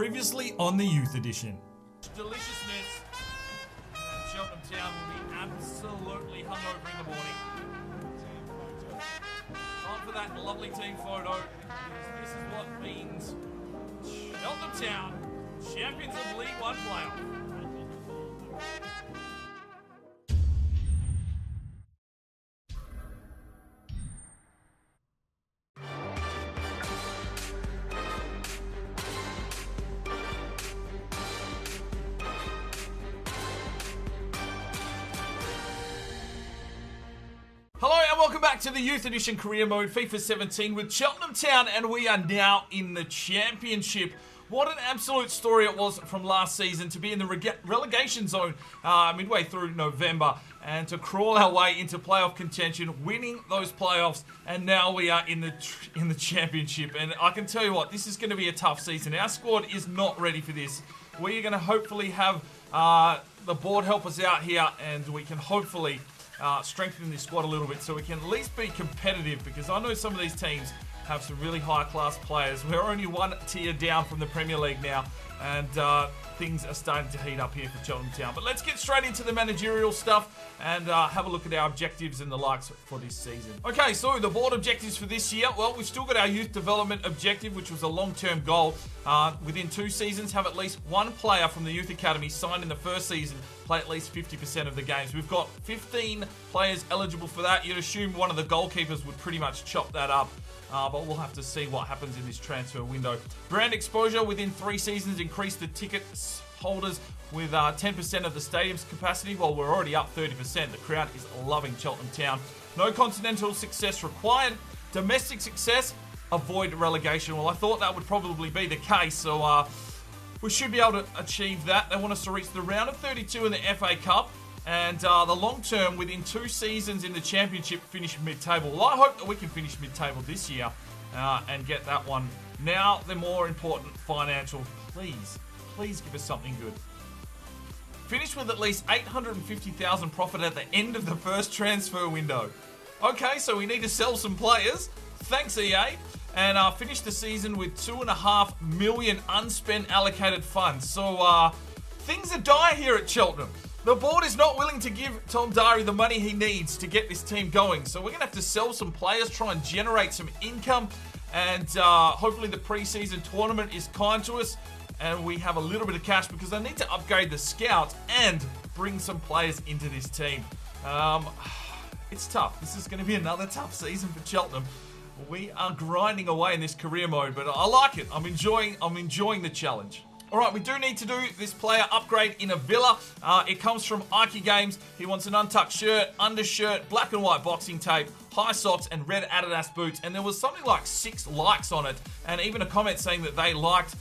Previously on the Youth Edition. Deliciousness. And Cheltenham Town will be absolutely hungover in the morning. Time for that lovely team photo. This is what means Cheltenham Town, champions of League One playoff. Hello and welcome back to the Youth Edition Career Mode FIFA 17 with Cheltenham Town, and we are now in the Championship. What an absolute story it was from last season to be in the relegation zone midway through November and to crawl our way into playoff contention, winning those playoffs, and now we are in the Championship. And I can tell you what, this is going to be a tough season. Our squad is not ready for this. We are going to hopefully have the board help us out here, and we can hopefully strengthen this squad a little bit so we can at least be competitive, because I know some of these teams have some really high-class players. We're only one tier down from the Premier League now, and things are starting to heat up here for Cheltenham Town. But let's get straight into the managerial stuff and have a look at our objectives and the likes for this season. Okay, so the board objectives for this year. Well, we've still got our youth development objective, which was a long-term goal. Within 2 seasons, have at least one player from the youth academy signed in the first season, play at least 50% of the games. We've got 15 players eligible for that. You'd assume one of the goalkeepers would pretty much chop that up. But we'll have to see what happens in this transfer window. Brand exposure within 3 seasons, increase the ticket holders with 10% of the stadium's capacity. Well, we're already up 30%. The crowd is loving Cheltenham Town. No continental success required. Domestic success, avoid relegation. Well, I thought that would probably be the case, so we should be able to achieve that. They want us to reach the round of 32 in the FA Cup. And the long term, within 2 seasons in the Championship, finish mid-table. Well, I hope that we can finish mid-table this year and get that one. Now, the more important financial, please give us something good. Finish with at least 850,000 profit at the end of the first transfer window. Okay, so we need to sell some players. Thanks, EA. And finish the season with 2.5 million unspent allocated funds. So things are dire here at Cheltenham. The board is not willing to give Thom Darri the money he needs to get this team going. So we're going to have to sell some players, try and generate some income. And hopefully the pre-season tournament is kind to us and we have a little bit of cash, because I need to upgrade the scouts and bring some players into this team. It's tough. This is going to be another tough season for Cheltenham. We are grinding away in this career mode, but I like it. I'm enjoying the challenge. Alright, we do need to do this player upgrade in a villa. It comes from Ike Games. He wants an untucked shirt, undershirt, black and white boxing tape, high socks, and red Adidas boots. And there was something like 6 likes on it, and even a comment saying that they liked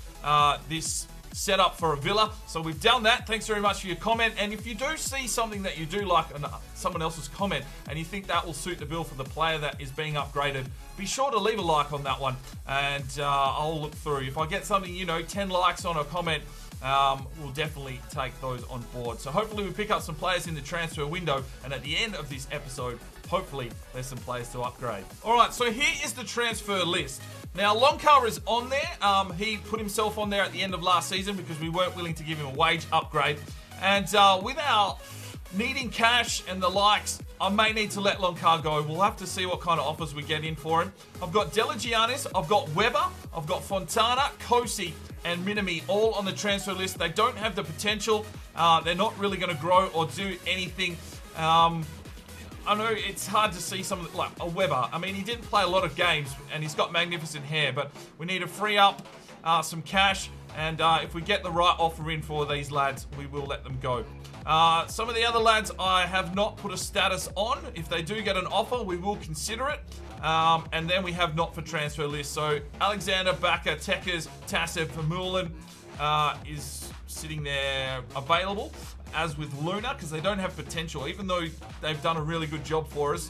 this setup for a villa. So we've done that. Thanks very much for your comment. And if you do see something that you do like in someone else's comment and you think that will suit the bill for the player that is being upgraded, be sure to leave a like on that one, and I'll look through. If I get something, 10 likes on a comment, we'll definitely take those on board. So hopefully we pick up some players in the transfer window, and at the end of this episode, hopefully there's some players to upgrade. Alright, so here is the transfer list. Now, Longcar is on there. He put himself on there at the end of last season because we weren't willing to give him a wage upgrade. And with our needing cash and the likes, I may need to let Longcar go. We'll have to see what kind of offers we get in for him. I've got Delagianis, I've got Weber, I've got Fontana, Kosi, and Minami all on the transfer list. They don't have the potential. They're not really going to grow or do anything. I know it's hard to see someone like a Weber. I mean, he didn't play a lot of games and he's got magnificent hair, but we need to free up some cash, and if we get the right offer in for these lads, we will let them go. Some of the other lads I have not put a status on. If they do get an offer, we will consider it. And then we have not for transfer list. So Alexander, Bakker, Tekers, Tassev, Vermeulen is sitting there available, as with Luna, because they don't have potential. Even though they've done a really good job for us,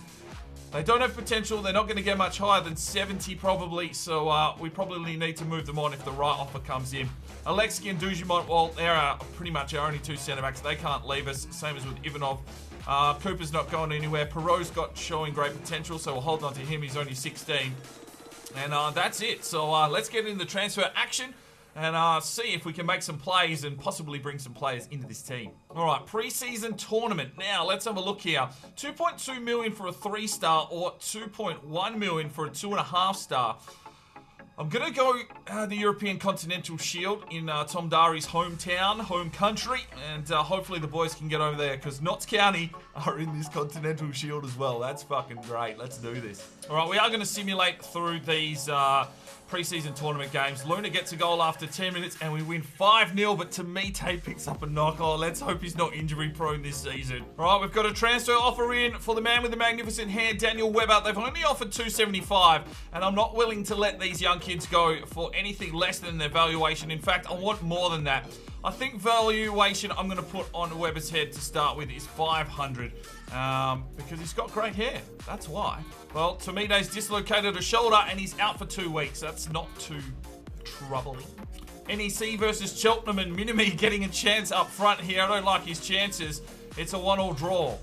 they don't have potential. They're not going to get much higher than 70 probably, so we probably need to move them on if the right offer comes in. Alexi and Dujimont, well, they're pretty much our only 2 centre-backs. They can't leave us, same as with Ivanov. Cooper's not going anywhere. Perot's got showing great potential, so we'll hold on to him. He's only 16. And that's it. So let's get into the transfer action. and see if we can make some plays and possibly bring some players into this team. All right, preseason tournament. Now, let's have a look here. 2.2 million for a 3-star or 2.1 million for a 2.5-star. I'm going to go the European Continental Shield in Thom Darri's hometown, home country, and hopefully the boys can get over there because Notts County are in this Continental Shield as well. That's fucking great. Let's do this. All right, we are going to simulate through these preseason tournament games. Luna gets a goal after 10 minutes and we win 5-0, but Tamite picks up a knock. Oh, let's hope he's not injury prone this season. All right, we've got a transfer offer in for the man with the magnificent hair, Daniel Webber. They've only offered $275, and I'm not willing to let these young kids go for anything less than their valuation. In fact, I want more than that. I think valuation I'm going to put on Webber's head to start with is 500 because he's got great hair. That's why. Well, Tamite's dislocated a shoulder and he's out for 2 weeks. That's not too troubling. NEC versus Cheltenham and Minimi getting a chance up front here. I don't like his chances. It's a 1-1 draw.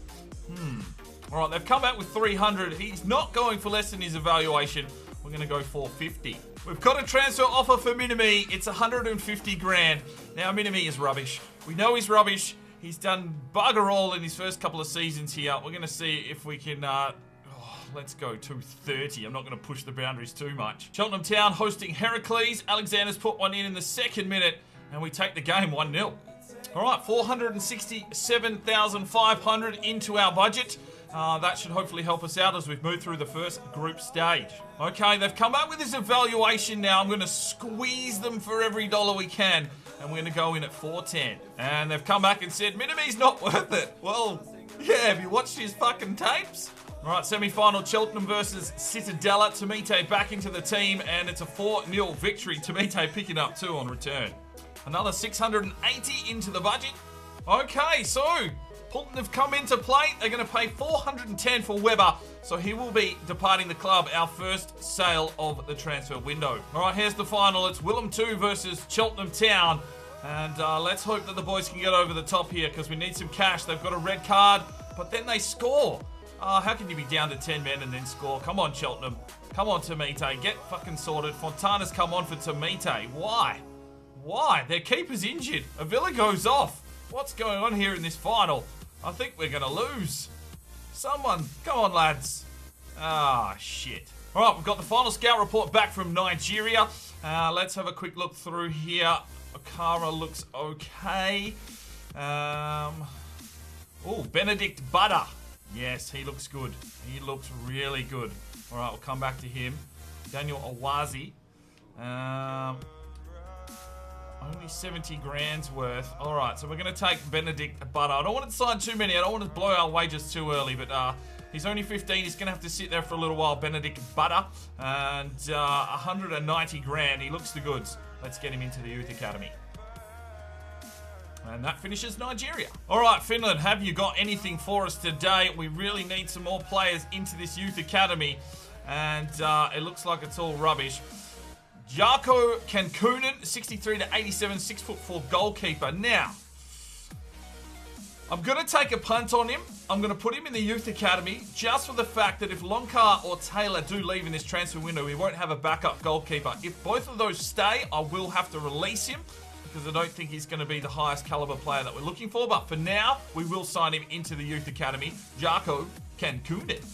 All right, they've come out with 300. He's not going for less than his evaluation. We're going to go 450. We've got a transfer offer for Minimi. It's 150 grand. Now, Minimi is rubbish. We know he's rubbish. He's done bugger all in his first couple of seasons here. We're going to see if we can... let's go 230. I'm not going to push the boundaries too much. Cheltenham Town hosting Heracles. Alexander's put one in the 2nd minute, and we take the game 1-0. All right, 467,500 into our budget. That should hopefully help us out as we've moved through the first group stage. Okay, they've come up with this evaluation now. I'm going to squeeze them for every dollar we can, and we're going to go in at 410. And they've come back and said, Minimi's not worth it. Well, yeah, have you watched his fucking tapes? All right, semi-final Cheltenham versus Citadella. Tamite back into the team, and it's a 4-0 victory. Tamite picking up 2 on return. Another 680 into the budget. Okay, so Pulton have come into play. They're going to pay 410 for Webber, so he will be departing the club, our first sale of the transfer window. All right, here's the final. It's Willem 2 versus Cheltenham Town, and let's hope that the boys can get over the top here because we need some cash. They've got a red card, but then they score. How can you be down to 10 men and then score? Come on, Cheltenham. Come on, Tamite. Get fucking sorted. Fontana's come on for Tamite. Why? Why? Their keeper's injured. Avila goes off. What's going on here in this final? I think we're going to lose. Someone, come on, lads. Ah, shit. All right, we've got the final scout report back from Nigeria. Let's have a quick look through here. Okara looks okay. Benedict Butter. Yes, he looks good. He looks really good. All right, we'll come back to him. Daniel Awazi. Only 70 grand's worth. All right, so we're going to take Benedict Butter. I don't want to sign too many. I don't want to blow our wages too early, but he's only 15. He's going to have to sit there for a little while. Benedict Butter. And 190 grand. He looks the goods. Let's get him into the youth academy. And that finishes Nigeria. All right, Finland, have you got anything for us today? We really need some more players into this youth academy. And it looks like it's all rubbish. Jarko Kankunen, 63 to 87, 6'4" goalkeeper. Now, I'm going to take a punt on him. I'm going to put him in the youth academy just for the fact that if Lonkar or Taylor do leave in this transfer window, we won't have a backup goalkeeper. If both of those stay, I will have to release him because I don't think he's going to be the highest caliber player that we're looking for. But for now, we will sign him into the youth academy, Jarko Kankunen.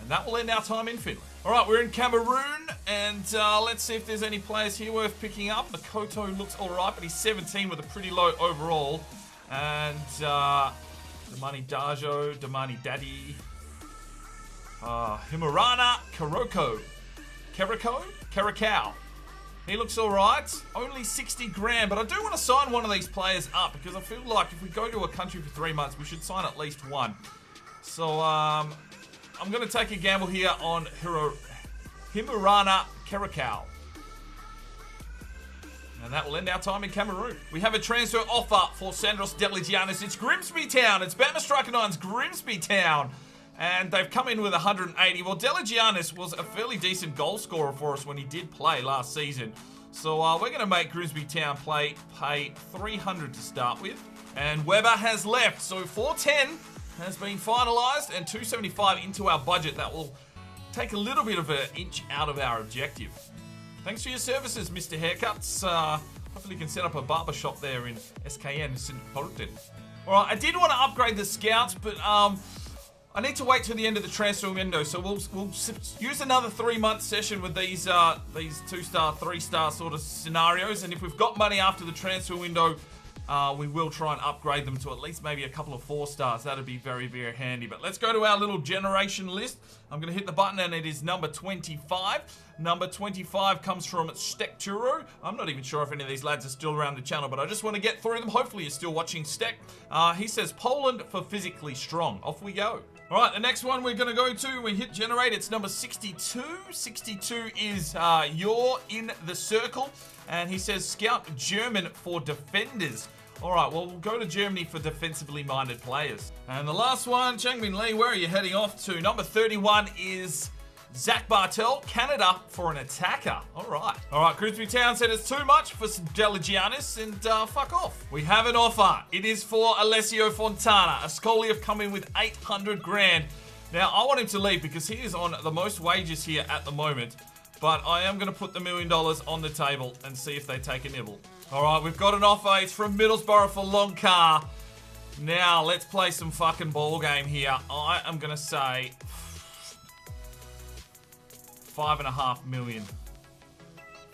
And that will end our time in Finland. All right, we're in Cameroon, and let's see if there's any players here worth picking up. Akoto looks all right, but he's 17 with a pretty low overall. And Damani Dajo, Damani Daddy, Himarana Karakau. He looks all right. Only 60 grand, but I do want to sign one of these players up because I feel like if we go to a country for 3 months, we should sign at least one. So, I'm going to take a gamble here on Himarana Karakau. And that will end our time in Cameroon. We have a transfer offer for Sandros Deligiannis. It's Grimsby Town. It's Batman Striker 9's Grimsby Town. And they've come in with 180. Well, Deligiannis was a fairly decent goal scorer for us when he did play last season. So we're going to make Grimsby Town pay 300 to start with. And Webber has left. So 410 has been finalised and 275 into our budget. That will take a little bit of an inch out of our objective. Thanks for your services, Mr. Haircuts. Hopefully you can set up a barber shop there in SKN, St. Pölten. Alright, I did want to upgrade the scouts, but I need to wait till the end of the transfer window, so we'll use another 3-month session with these 2-star, 3-star sort of scenarios, and if we've got money after the transfer window, we will try and upgrade them to at least maybe a couple of 4-stars. That'd be very, very handy. But let's go to our little generation list. I'm going to hit the button, and it is number 25. Number 25 comes from Stekturu. I'm not even sure if any of these lads are still around the channel, but I just want to get through them. Hopefully you're still watching Stek. He says, Poland for physically strong. Off we go. All right, the next one we're going to go to, we hit generate. It's number 62. 62 is you're in the circle. And he says, scout German for defenders. All right, well, we'll go to Germany for defensively minded players. And the last one, Changmin Lee, where are you heading off to? Number 31 is Zach Bartel, Canada for an attacker. All right, Grimsby Town said it's too much for some Deligianis, and fuck off. We have an offer. It is for Alessio Fontana. Ascoli have come in with 800 grand. Now, I want him to leave because he is on the most wages here at the moment. But I am going to put the $1 million on the table and see if they take a nibble. All right, we've got an offer. It's from Middlesbrough for Longcar. Now, let's play some fucking ball game here. I am going to say $5.5 million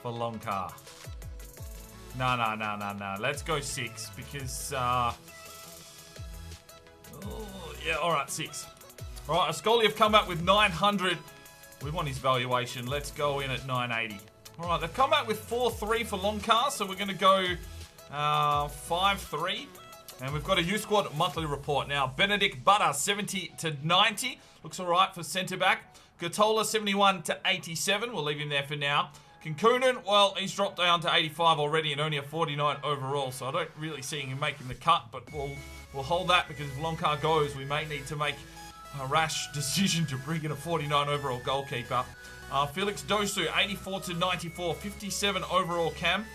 for Longcar. No. Let's go 6 because, yeah, all right, 6. All right, Ascoli have come back with 900. We want his valuation. Let's go in at 980. All right, they've come back with 4-3 for Longcar, so we're going to go 5-3. And we've got a U-Squad monthly report. Now, Benedict Butter, 70 to 90. Looks all right for centre-back. Gatola, 71 to 87. We'll leave him there for now. Kinkunen, well, he's dropped down to 85 already and only a 49 overall, so I don't really see him making the cut, but we'll hold that because if Longcar goes, we may need to make a rash decision to bring in a 49 overall goalkeeper. Felix Dosu, 84 to 94, 57 overall cam.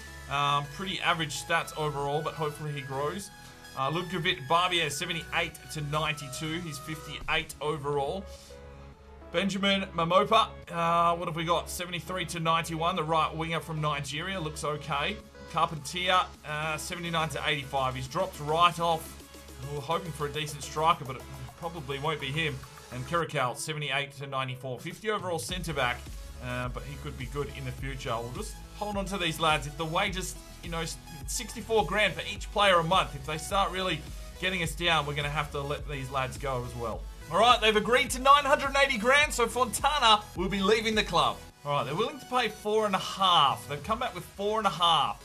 Pretty average stats overall, but hopefully he grows. Ludkovic Barbier, 78 to 92, he's 58 overall. Benjamin Mamopa, what have we got? 73 to 91, the right winger from Nigeria, looks okay. Carpentier, 79 to 85, he's dropped right off. We were hoping for a decent striker, but it probably won't be him. And Kirikal, 78 to 94. 50 overall centre-back, but he could be good in the future. We'll just hold on to these lads. If the wages, 64 grand for each player a month, if they start really getting us down, we're going to have to let these lads go as well. All right, they've agreed to 980 grand, so Fontana will be leaving the club. All right, they're willing to pay 4.5. They've come back with 4.5.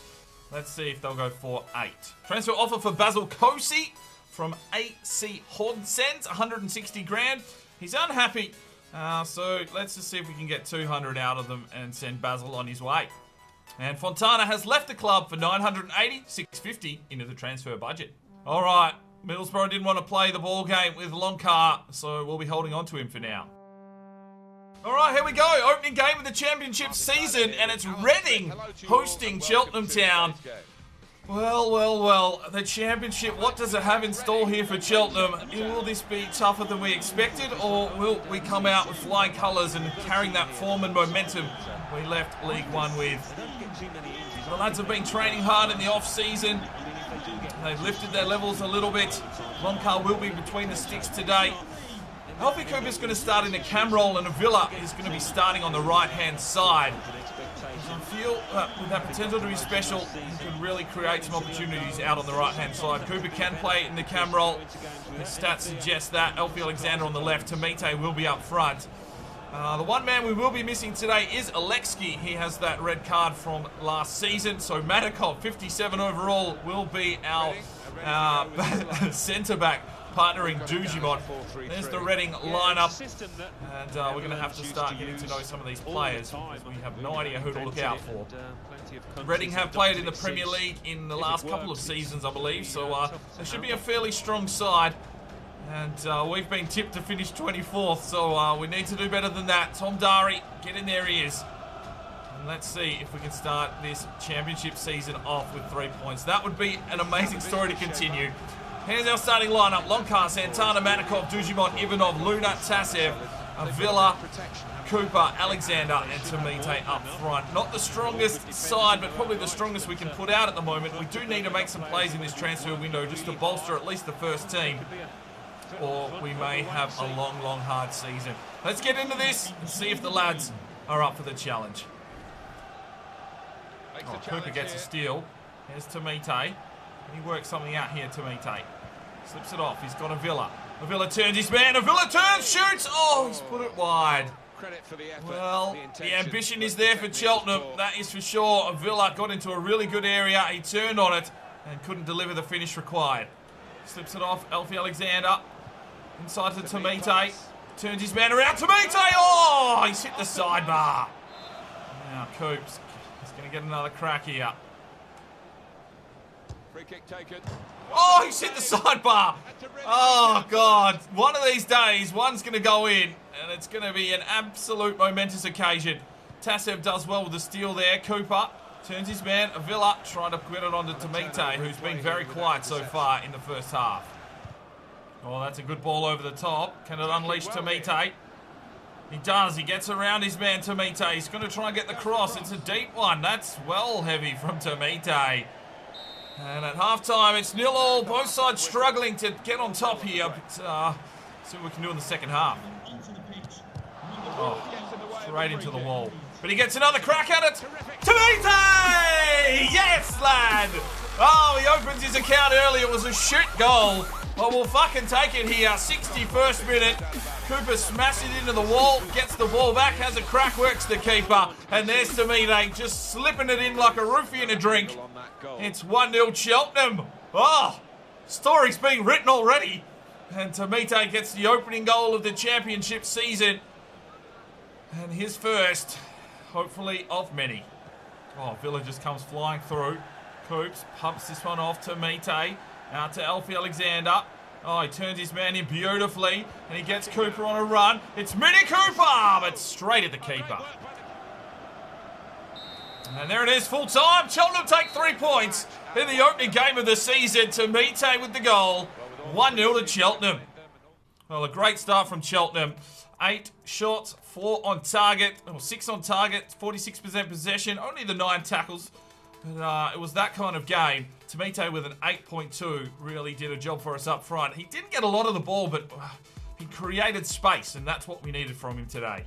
Let's see if they'll go for 8. Transfer offer for Basil Kosi from AC Hodsens, 160 grand. He's unhappy, so let's just see if we can get 200 out of them and send Basil on his way. And Fontana has left the club for 980, 650 into the transfer budget. All right, Middlesbrough didn't want to play the ball game with Longcar, so we'll be holding on to him for now. All right, here we go. Opening game of the championship season, and it's Reading hosting Cheltenham Town. Well, the championship, what does it have in store here for Cheltenham? Will this be tougher than we expected, or will we come out with flying colours and carrying that form and momentum we left League One with? The lads have been training hard in the off-season. They've lifted their levels a little bit. Longcar will be between the sticks today. Alfie Cooper's going to start in a cam role, and Avila is going to be starting on the right-hand side. I feel with that potential to be special, he could really create some opportunities out on the right-hand side. Cooper can play in the cam role. His stats suggest that. Alfie Alexander on the left. Tamite will be up front. The one man we will be missing today is Alexki. He has that red card from last season. So Matakov, 57 overall, will be our centre-back, partnering Dujimot. There's the Reading lineup, and we're going to have to start getting to know some of these players because we have no idea who to look out for. Reading have played in the Premier League in the last couple of seasons, I believe, so they should be a fairly strong side. And we've been tipped to finish 24th, so we need to do better than that. Thom Darri, get in there, he is. And let's see if we can start this championship season off with 3 points. That would be an amazing story to continue. Here's our starting lineup. Longcar, Santana, Matakov, Dujimot, Ivanov, Luna, Tasev, Avila, Cooper, Alexander, and Tamite up front. Not the strongest side, but probably the strongest we can put out at the moment. We do need to make some plays in this transfer window just to bolster at least the first team, or we may have a long, long, hard season. Let's get into this and see if the lads are up for the challenge. Oh, Cooper gets a steal. Here's Tamite. He works something out here, Tamite. Slips it off. He's got Avila. Avila turns his man. Avila turns, shoots. Oh, he's put it wide. Well, the ambition is there for Cheltenham. That is for sure. Avila got into a really good area. He turned on it and couldn't deliver the finish required. Slips it off. Alfie-Alexander. Inside to Tamite. Turns his man around. Tamite! Oh, he's hit the sidebar. Now, Coops. He's going to get another crack here. Free kick taken. Oh, he's hit the sidebar. Oh, God. One of these days, one's going to go in, and it's going to be an absolute momentous occasion. Tasev does well with the steal there. Cooper turns his man. Avila trying to get it onto Tamite, who's been very quiet so far in the first half. Oh, that's a good ball over the top. Can it unleash Tamite? He does. He gets around his man, Tamite. He's going to try and get the cross. It's a deep one. That's well heavy from Tamite. And at halftime, it's 0-0. Both sides struggling to get on top here. But see what we can do in the second half. Oh, straight into the wall. But he gets another crack at it. Tamite! Yes, lad! Oh, he opens his account early. It was a shoot goal. Well, we'll fucking take it here. 61st minute. Cooper smashes it into the wall, gets the ball back, has a crack, works the keeper. And there's Tamite just slipping it in like a roofie in a drink. It's 1-0 Cheltenham. Oh, story's being written already. And Tamite gets the opening goal of the championship season. And his first, hopefully, of many. Oh, Villa just comes flying through. Coops pumps this one off to Tamite. Out to Alfie-Alexander. Oh, he turns his man in beautifully. And he gets Cooper on a run. It's Mini Cooper, but straight at the keeper. And there it is, full time. Cheltenham take 3 points in the opening game of the season. Tamite with the goal. 1-0 to Cheltenham. Well, a great start from Cheltenham. 8 shots, 4 on target, or 6 on target, 46% possession, only the 9 tackles. But it was that kind of game. Tamite with an 8.2 really did a job for us up front. He didn't get a lot of the ball, but he created space, and that's what we needed from him today.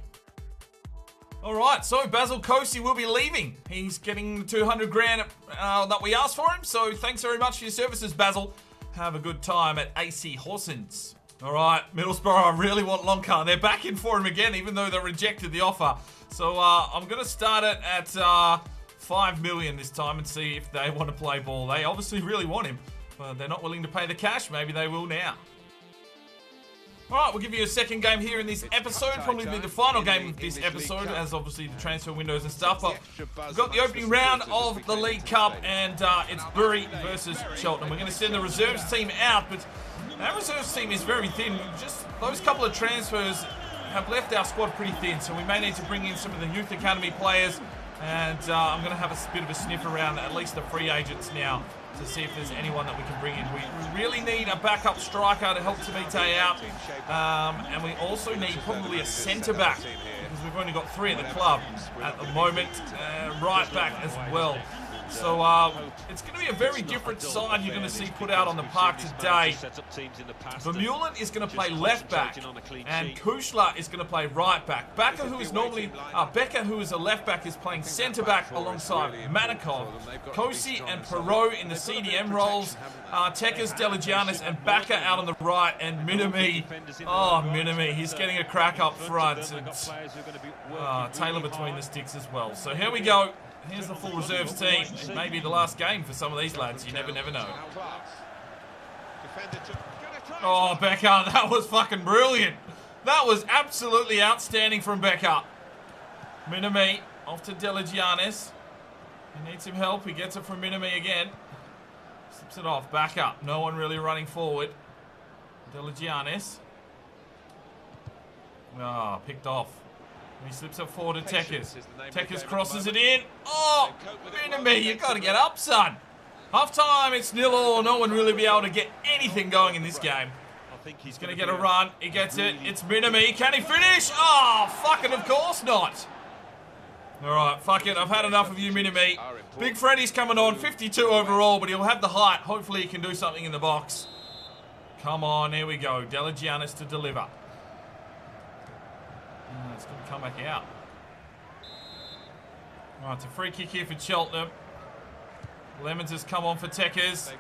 All right, so Basil Kosi will be leaving. He's getting the 200 grand that we asked for him, so thanks very much for your services, Basil. Have a good time at AC Horsens. All right, Middlesbrough, I really want Loncar. They're back in for him again, even though they rejected the offer. So I'm going to start it at 5 million this time and see if they want to play ball. They obviously really want him, but they're not willing to pay the cash. Maybe they will now. All right, we'll give you a second game here in this episode. Probably be the final game of this episode, as obviously the transfer windows and stuff. But we've got the opening round of the League Cup, and it's Bury versus Cheltenham. We're going to send the reserves team out, but our reserves team is very thin. Just those couple of transfers have left our squad pretty thin, so we may need to bring in some of the youth academy players. And I'm going to have a bit of a sniff around at least the free agents now to see if there's anyone that we can bring in. We really need a backup striker to help Tamite out. And we also need probably a centre-back, because we've only got 3 at the club at the moment. Right back as well. So it's going to be a very different side you're going to see put out on the park today. Vermeulen is going to play left back, and Kushla is going to play right back. Becker, who is a left back, is playing centre back alongside Manikov. Kosi and Perot in the CDM roles. Tekers, Deligianis, and Becker out on the right, and Minami. Oh, Minami, he's getting a crack up front. And Taylor between the sticks as well. So here we go. Here's the full reserves team. It may be the last game for some of these lads. You never know. Oh, Becker, that was fucking brilliant. That was absolutely outstanding from Becker. Minami off to Deligianis. He needs some help. He gets it from Minami again. Slips it off. Back up. No one really running forward. Deligianis. Ah, picked off. He slips it forward to Tekers. Tekers crosses it in. Oh, Minami, you got to get up, son. Half time, it's 0-0. No one really be able to get anything going in this game. He's going to get a run. He gets it. It's Minami. Can he finish? Oh, fucking of course not. All right, fuck it. I've had enough of you, Minami. Big Freddy's coming on. 52 overall, but he'll have the height. Hopefully he can do something in the box. Come on, here we go. Delagianis to deliver. It's going to come back out. All right, it's a free kick here for Cheltenham. Lemons has come on for Tekkers.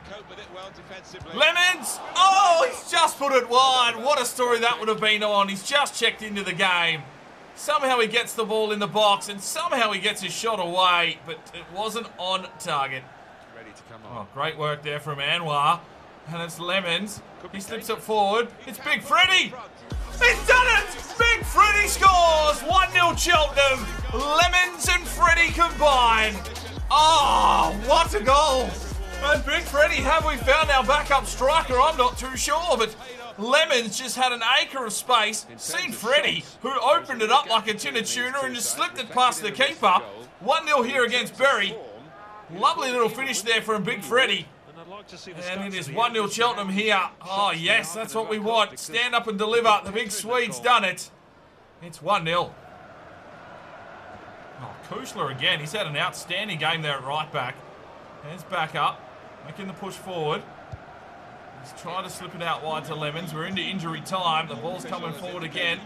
Lemons! Oh, he's just put it wide. What a story that would have been on. He's just checked into the game. Somehow he gets the ball in the box and somehow he gets his shot away, but it wasn't on target. Oh, great work there from Anwar. And it's Lemons. He slips it forward. It's Big Freddy! He's done it! Big Freddy scores! 1-0 Cheltenham. Lemons and Freddy combined. Oh, what a goal! And Big Freddy, have we found our backup striker? I'm not too sure, but Lemons just had an acre of space. Seen Freddy, who opened it up like a tin of tuna and just slipped it past the keeper. 1-0 here against Bury. Lovely little finish there from Big Freddy. And it is 1-0 Cheltenham here. Oh, yes, that's what we want. Stand up and deliver. The big Swede's done it. It's 1-0. Oh, Kushler again. He's had an outstanding game there at right back. There's back up. Making the push forward. He's trying to slip it out wide to Lemons. We're into injury time. The ball's coming forward again.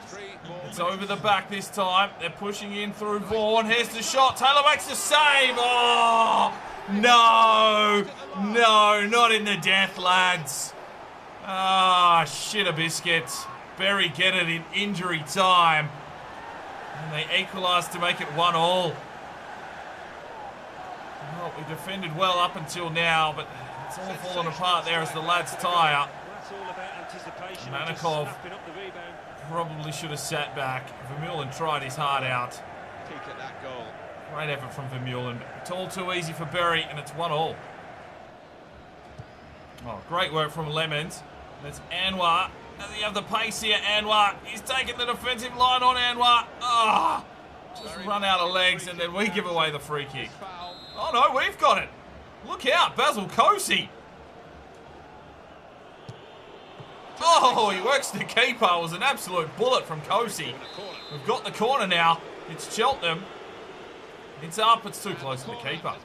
It's over the back this time. They're pushing in through Vaughan. Here's the shot. Taylor makes the save. Oh, no. No, not in the death, lads. Ah, shit a biscuit. Bury get it in injury time. And they equalise to make it 1-1. Well, we defended well up until now, but it's all fallen apart there as the lads tire. Manikov probably should have sat back. Vermeulen tried his heart out. Great effort from Vermeulen. It's all too easy for Bury, and it's 1-1. Oh, great work from Lemons. That's Anwar. Does he have the pace here, Anwar? He's taking the defensive line on Anwar. Ah, just run out of legs, and then we give away the free kick. Oh no, we've got it. Look out, Basil Kosi. Oh, he works the keeper. It was an absolute bullet from Kosi. We've got the corner now. It's Cheltenham. It's up. It's too close to the keeper.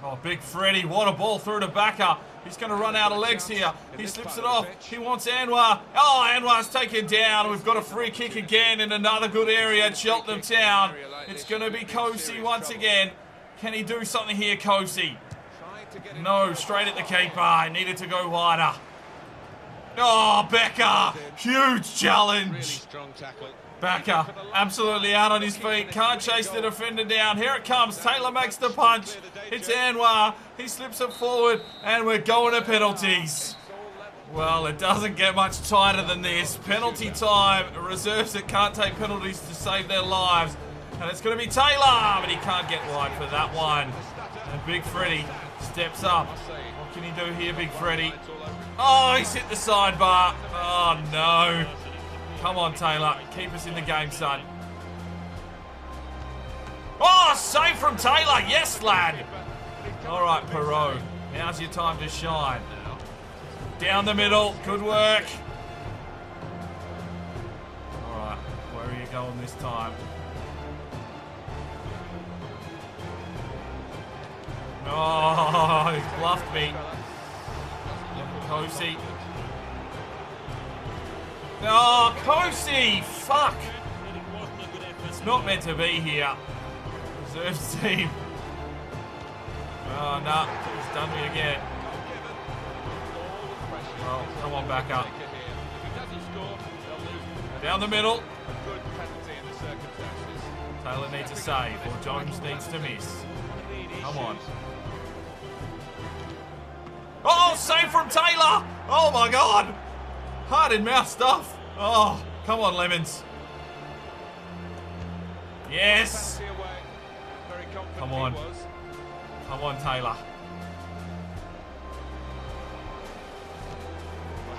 Oh, Big Freddy. What a ball through to Backer. He's going to run out of legs here. He slips it off. He wants Anwar. Oh, Anwar's taken down. We've got a free kick again in another good area at Cheltenham Town. It's going to be Kosi once again. Can he do something here, Kosi? No, straight at the keeper. He needed to go wider. Oh, Becker. Huge challenge. Backer absolutely out on his feet. Can't chase the defender down. Here it comes. Taylor makes the punch. It's Anwar. He slips it forward. And we're going to penalties. Well, it doesn't get much tighter than this. Penalty time. Reserves that can't take penalties to save their lives. And it's going to be Taylor. But he can't get wide for that one. And Big Freddy steps up. What can he do here, Big Freddy? Oh, he's hit the sidebar. Oh, no. Come on, Taylor. Keep us in the game, son. Oh, save from Taylor. Yes, lad. All right, Perot. Now's your time to shine. Down the middle. Good work. All right. Where are you going this time? Oh, he's bluffed me. Kosi. Oh, Kosi! Fuck! It's not meant to be here. Reserves team. Oh, no. He's done me again. Oh, come on, back up. Down the middle. Taylor needs a save, or Jones needs to miss. Come on. Oh, save from Taylor! Oh, my God! Heart in mouth stuff. Oh, come on, Lemons. Yes. Come on. Come on, Taylor.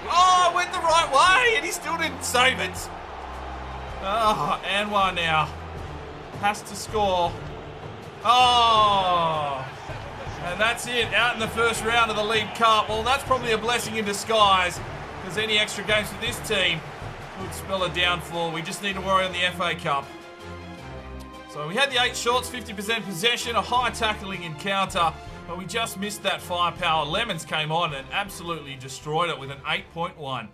Oh, went the right way, and he still didn't save it. Oh, Anwar now has to score. Oh, and that's it. Out in the first round of the League Cup. Well, that's probably a blessing in disguise. because any extra games for this team would spell a downfall. We just need to worry on the FA Cup. So we had the 8 shots, 50% possession, a high tackling encounter, but we just missed that firepower. Lemons came on and absolutely destroyed it with an 8.1.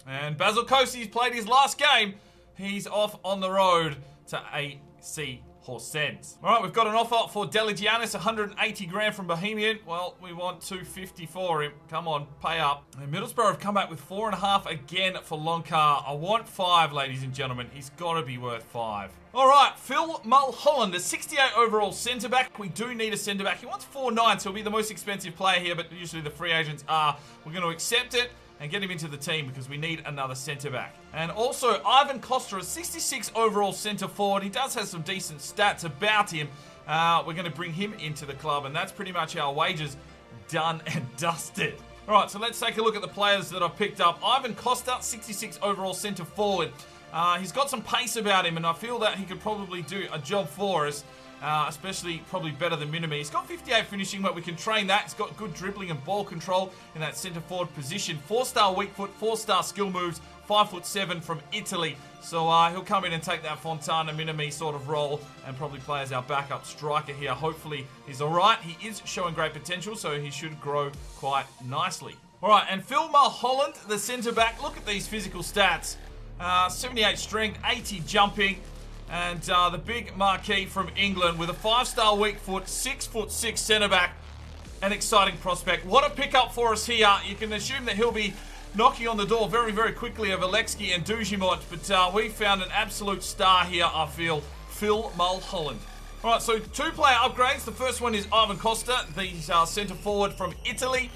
And Basil Kosi's played his last game. He's off on the road to AC Horsens. All right, we've got an offer for Deligiannis, 180 grand from Bohemian. Well, we want 250 for him. Come on, pay up. And Middlesbrough have come back with 4.5 again for Lonkar. I want 5, ladies and gentlemen. He's got to be worth 5. All right, Phil Mulholland, a 68 overall centre-back. We do need a centre-back. He wants 4.9, so he'll be the most expensive player here, but usually the free agents are. We're going to accept it and get him into the team because we need another centre-back. And also, Ivan Costa, a 66 overall centre-forward. He does have some decent stats about him. We're going to bring him into the club, and that's pretty much our wages done and dusted. All right, so let's take a look at the players that I've picked up. Ivan Costa, 66 overall centre-forward. He's got some pace about him, and I feel that he could probably do a job for us. Especially probably better than Minami. He's got 58 finishing, but we can train that. He's got good dribbling and ball control in that centre forward position. 4-star weak foot, 4-star skill moves, 5'7" from Italy. So he'll come in and take that Fontana Minami sort of role and probably play as our backup striker here. Hopefully he's all right. He is showing great potential, so he should grow quite nicely. All right, and Phil Mulholland, the centre back. Look at these physical stats. 78 strength, 80 jumping. And the big marquee from England with a 5-star weak foot, 6'6" centre-back, an exciting prospect. What a pickup for us here. You can assume that he'll be knocking on the door very, very quickly of Alexki and Dujimont, but we found an absolute star here, I feel, Phil Mulholland. All right, so 2 player upgrades. The first one is Ivan Costa, the centre-forward from Italy.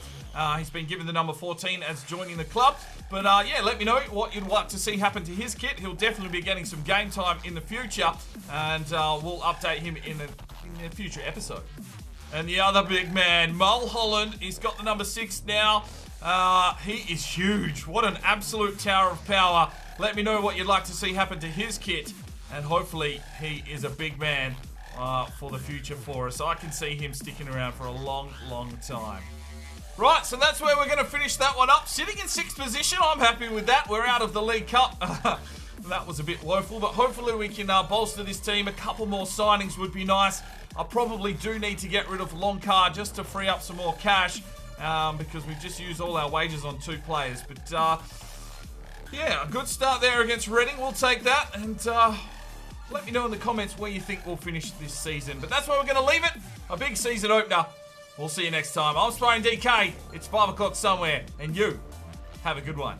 He's been given the number 14 as joining the club. But yeah, let me know what you'd like to see happen to his kit. He'll definitely be getting some game time in the future. And we'll update him in a future episode. And the other big man, Mulholland, he's got the number 6 now. He is huge. What an absolute tower of power. Let me know what you'd like to see happen to his kit. And hopefully he is a big man for the future for us. I can see him sticking around for a long, long time. Right, so that's where we're going to finish that one up. Sitting in 6th position, I'm happy with that. We're out of the League Cup. That was a bit woeful, but hopefully we can bolster this team. A couple more signings would be nice. I probably do need to get rid of Lonkar just to free up some more cash because we've just used all our wages on 2 players. But yeah, a good start there against Reading. We'll take that. And let me know in the comments where you think we'll finish this season. But that's where we're going to leave it. A big season opener. We'll see you next time. I'm Sparring DK. It's 5 o'clock somewhere, and you have a good one.